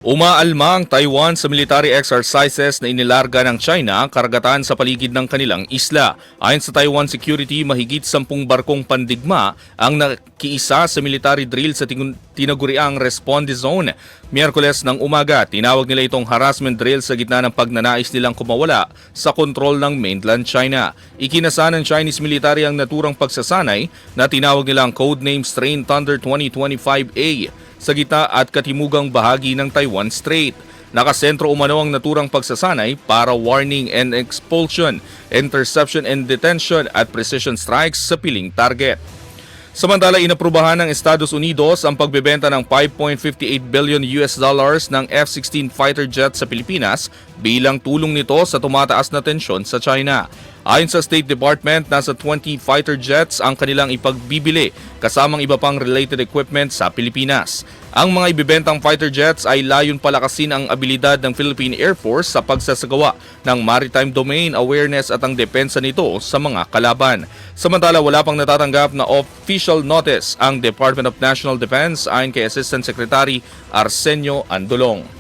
Umaalma ang Taiwan sa military exercises na inilarga ng China karagatan sa paligid ng kanilang isla. Ayon sa Taiwan Security, mahigit 10 barkong pandigma ang nakiisa sa military drill sa tinaguriang Responde Zone. Miyerkules ng umaga, tinawag nila itong harassment drill sa gitna ng pagnanais nilang kumawala sa kontrol ng mainland China. Ikinasa ng Chinese military ang naturang pagsasanay na tinawag nilang codename Strain Thunder 2025A. Sa gitna at katimugang bahagi ng Taiwan Strait. Nakasentro umano ang naturang pagsasanay para warning and expulsion, interception and detention at precision strikes sa piling target. Samantala, inaprubahan ng Estados Unidos ang pagbebenta ng 5.58 billion US dollars ng F-16 fighter jet sa Pilipinas bilang tulong nito sa tumataas na tensyon sa China. Ayon sa State Department, nasa 20 fighter jets ang kanilang ipagbibili kasamang iba pang related equipment sa Pilipinas. Ang mga ibibentang fighter jets ay layon palakasin ang abilidad ng Philippine Air Force sa pagsasagawa ng maritime domain awareness at ang depensa nito sa mga kalaban. Samantala, wala pang natatanggap na official notice ang Department of National Defense ayon kay Assistant Secretary Arsenio Andolong.